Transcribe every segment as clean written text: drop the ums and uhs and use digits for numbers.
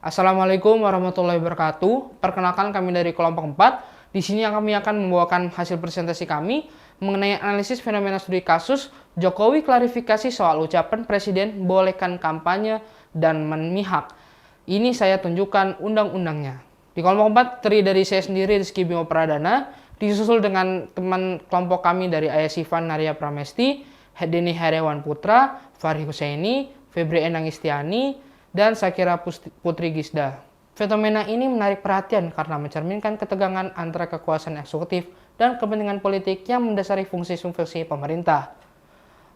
Assalamualaikum warahmatullahi wabarakatuh. Perkenalkan kami dari kelompok 4. Di sini kami akan membawakan hasil presentasi kami mengenai analisis fenomena studi kasus Jokowi klarifikasi soal ucapan Presiden bolehkan kampanye dan memihak. Ini saya tunjukkan undang-undangnya. Di kelompok 4 terdiri dari saya sendiri Rizky Bimo Pradana, disusul dengan teman kelompok kami dari Ayah Sifan Naria Pramesti, Denny Heriawan Putra, Fahri Husaini, Febri Enang Istiani, dan Sakira Putri Gisda. Fenomena ini menarik perhatian karena mencerminkan ketegangan antara kekuasaan eksekutif dan kepentingan politik yang mendasari fungsi-fungsi pemerintah.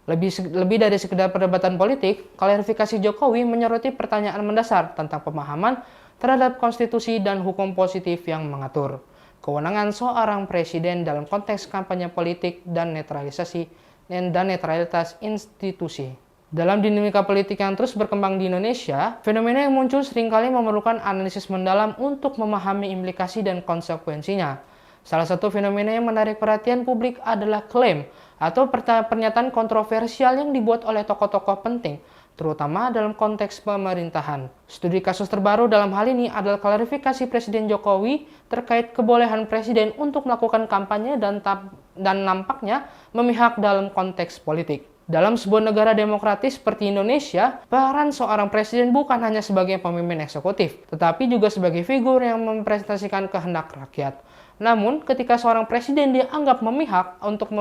Lebih dari sekedar perdebatan politik, klarifikasi Jokowi menyoroti pertanyaan mendasar tentang pemahaman terhadap konstitusi dan hukum positif yang mengatur kewenangan seorang presiden dalam konteks kampanye politik dan netralitas institusi. Dalam dinamika politik yang terus berkembang di Indonesia, fenomena yang muncul seringkali memerlukan analisis mendalam untuk memahami implikasi dan konsekuensinya. Salah satu fenomena yang menarik perhatian publik adalah klaim atau pernyataan kontroversial yang dibuat oleh tokoh-tokoh penting, terutama dalam konteks pemerintahan. Studi kasus terbaru dalam hal ini adalah klarifikasi Presiden Jokowi terkait kebolehan Presiden untuk melakukan kampanye dan nampaknya memihak dalam konteks politik. Dalam sebuah negara demokratis seperti Indonesia, peran seorang presiden bukan hanya sebagai pemimpin eksekutif, tetapi juga sebagai figur yang merepresentasikan kehendak rakyat. Namun, ketika seorang presiden dianggap memihak untuk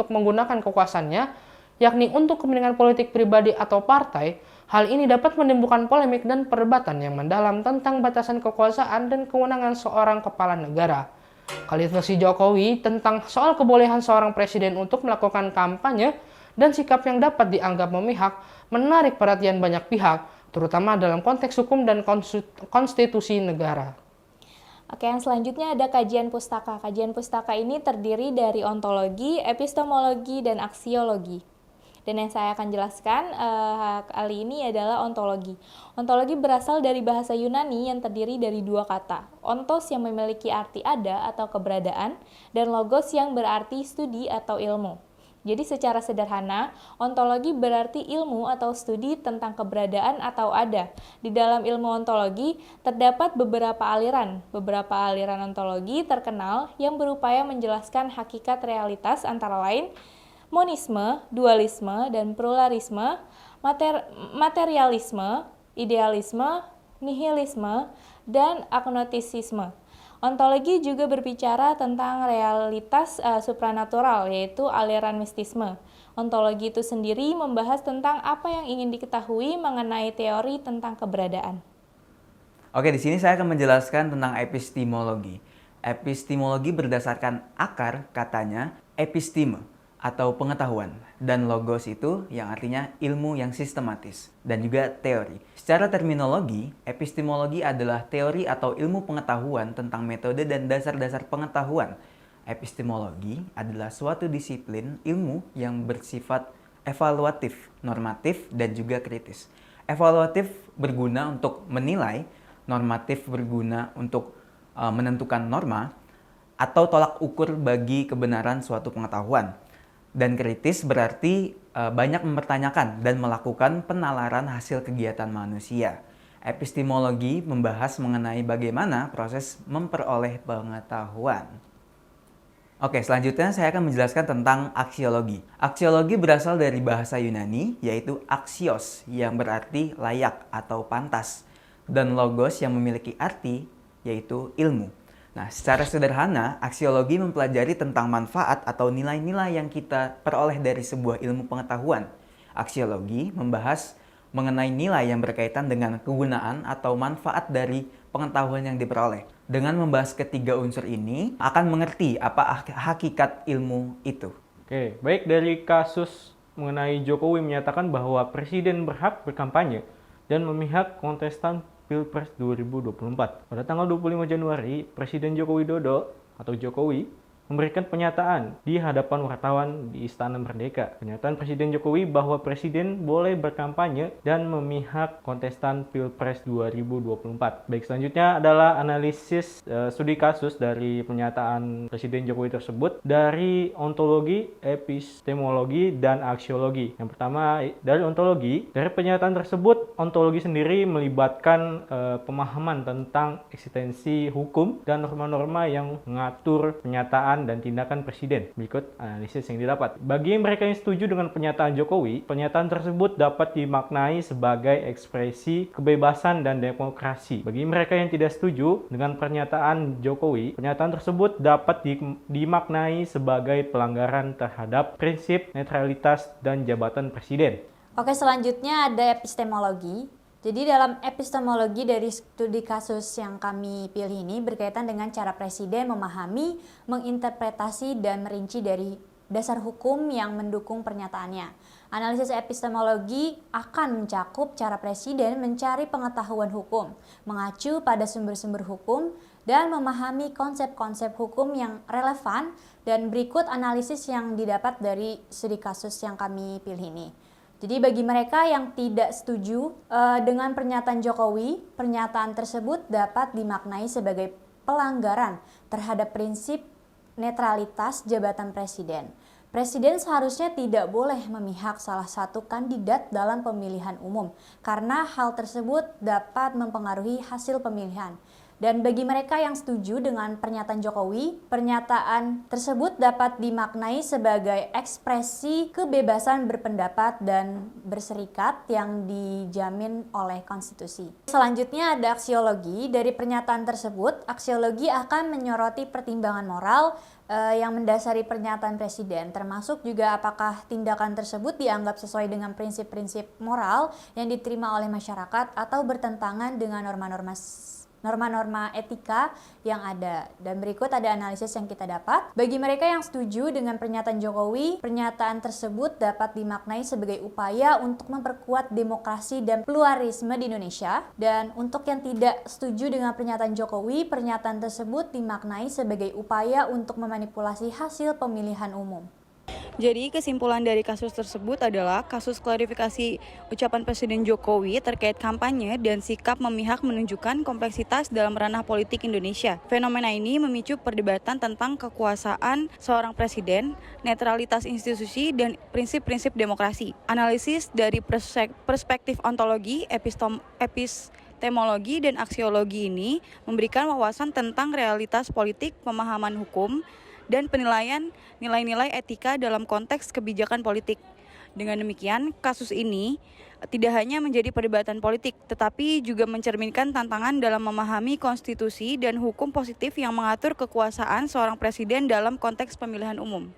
menggunakan kekuasaannya, yakni untuk kepentingan politik pribadi atau partai, hal ini dapat menimbulkan polemik dan perdebatan yang mendalam tentang batasan kekuasaan dan kewenangan seorang kepala negara. Klarifikasi Jokowi tentang soal kebolehan seorang presiden untuk melakukan kampanye dan sikap yang dapat dianggap memihak menarik perhatian banyak pihak, terutama dalam konteks hukum dan konstitusi negara. Oke, yang selanjutnya ada kajian pustaka. Kajian pustaka ini terdiri dari ontologi, epistemologi, dan aksiologi. Dan yang saya akan jelaskan kali ini adalah ontologi. Ontologi berasal dari bahasa Yunani yang terdiri dari dua kata. Ontos yang memiliki arti ada atau keberadaan, dan logos yang berarti studi atau ilmu. Jadi secara sederhana, ontologi berarti ilmu atau studi tentang keberadaan atau ada. Di dalam ilmu ontologi, terdapat beberapa aliran. Beberapa aliran ontologi terkenal yang berupaya menjelaskan hakikat realitas antara lain monisme, dualisme, dan pluralisme, materialisme, idealisme, nihilisme, dan agnostisisme. Ontologi juga berbicara tentang realitas supranatural, yaitu aliran mistisme. Ontologi itu sendiri membahas tentang apa yang ingin diketahui mengenai teori tentang keberadaan. Oke, di sini saya akan menjelaskan tentang epistemologi. Epistemologi berdasarkan akar katanya episteme atau pengetahuan, dan logos itu yang artinya ilmu yang sistematis, dan juga teori. Secara terminologi, epistemologi adalah teori atau ilmu pengetahuan tentang metode dan dasar-dasar pengetahuan. Epistemologi adalah suatu disiplin ilmu yang bersifat evaluatif, normatif, dan juga kritis. Evaluatif berguna untuk menilai, normatif berguna untuk menentukan norma, atau tolak ukur bagi kebenaran suatu pengetahuan. Dan kritis berarti banyak mempertanyakan dan melakukan penalaran hasil kegiatan manusia. Epistemologi membahas mengenai bagaimana proses memperoleh pengetahuan. Oke, selanjutnya saya akan menjelaskan tentang aksiologi. Aksiologi berasal dari bahasa Yunani, yaitu axios, yang berarti layak atau pantas, dan logos yang memiliki arti, yaitu ilmu. Nah, secara sederhana, aksiologi mempelajari tentang manfaat atau nilai-nilai yang kita peroleh dari sebuah ilmu pengetahuan. Aksiologi membahas mengenai nilai yang berkaitan dengan kegunaan atau manfaat dari pengetahuan yang diperoleh. Dengan membahas ketiga unsur ini, akan mengerti apa hakikat ilmu itu. Oke, baik dari kasus mengenai Jokowi menyatakan bahwa Presiden berhak berkampanye dan memihak kontestan Pilpres 2024. Pada tanggal 25 Januari, Presiden Joko Widodo atau Jokowi memberikan pernyataan di hadapan wartawan di Istana Merdeka. Pernyataan Presiden Jokowi bahwa Presiden boleh berkampanye dan memihak kontestan Pilpres 2024. Baik, selanjutnya adalah analisis studi kasus dari pernyataan Presiden Jokowi tersebut dari ontologi, epistemologi, dan aksiologi. Yang pertama dari ontologi. Dari pernyataan tersebut, ontologi sendiri melibatkan pemahaman tentang eksistensi hukum dan norma-norma yang mengatur pernyataan dan tindakan presiden. Berikut analisis yang didapat. Bagi mereka yang setuju dengan pernyataan Jokowi, pernyataan tersebut dapat dimaknai sebagai ekspresi kebebasan dan demokrasi. Bagi mereka yang tidak setuju dengan pernyataan Jokowi, pernyataan tersebut dapat dimaknai sebagai pelanggaran terhadap prinsip netralitas dan jabatan presiden. Oke, selanjutnya ada epistemologi. Jadi dalam epistemologi dari studi kasus yang kami pilih ini berkaitan dengan cara presiden memahami, menginterpretasi, dan merinci dari dasar hukum yang mendukung pernyataannya. Analisis epistemologi akan mencakup cara presiden mencari pengetahuan hukum, mengacu pada sumber-sumber hukum, dan memahami konsep-konsep hukum yang relevan. Dan berikut analisis yang didapat dari studi kasus yang kami pilih ini. Jadi bagi mereka yang tidak setuju dengan pernyataan Jokowi, pernyataan tersebut dapat dimaknai sebagai pelanggaran terhadap prinsip netralitas jabatan presiden. Presiden seharusnya tidak boleh memihak salah satu kandidat dalam pemilihan umum karena hal tersebut dapat mempengaruhi hasil pemilihan. Dan bagi mereka yang setuju dengan pernyataan Jokowi, pernyataan tersebut dapat dimaknai sebagai ekspresi kebebasan berpendapat dan berserikat yang dijamin oleh konstitusi. Selanjutnya ada aksiologi. Dari pernyataan tersebut, aksiologi akan menyoroti pertimbangan moral yang mendasari pernyataan presiden, termasuk juga apakah tindakan tersebut dianggap sesuai dengan prinsip-prinsip moral yang diterima oleh masyarakat atau bertentangan dengan norma-norma etika yang ada. Dan berikut ada analisis yang kita dapat. Bagi mereka yang setuju dengan pernyataan Jokowi, pernyataan tersebut dapat dimaknai sebagai upaya untuk memperkuat demokrasi dan pluralisme di Indonesia. Dan untuk yang tidak setuju dengan pernyataan Jokowi, pernyataan tersebut dimaknai sebagai upaya untuk memanipulasi hasil pemilihan umum. Jadi kesimpulan dari kasus tersebut adalah kasus klarifikasi ucapan Presiden Jokowi terkait kampanye dan sikap memihak menunjukkan kompleksitas dalam ranah politik Indonesia. Fenomena ini memicu perdebatan tentang kekuasaan seorang presiden, netralitas institusi, dan prinsip-prinsip demokrasi. Analisis dari perspektif ontologi, epistemologi, dan aksiologi ini memberikan wawasan tentang realitas politik, pemahaman hukum, dan penilaian nilai-nilai etika dalam konteks kebijakan politik. Dengan demikian, kasus ini tidak hanya menjadi perdebatan politik, tetapi juga mencerminkan tantangan dalam memahami konstitusi dan hukum positif yang mengatur kekuasaan seorang presiden dalam konteks pemilihan umum.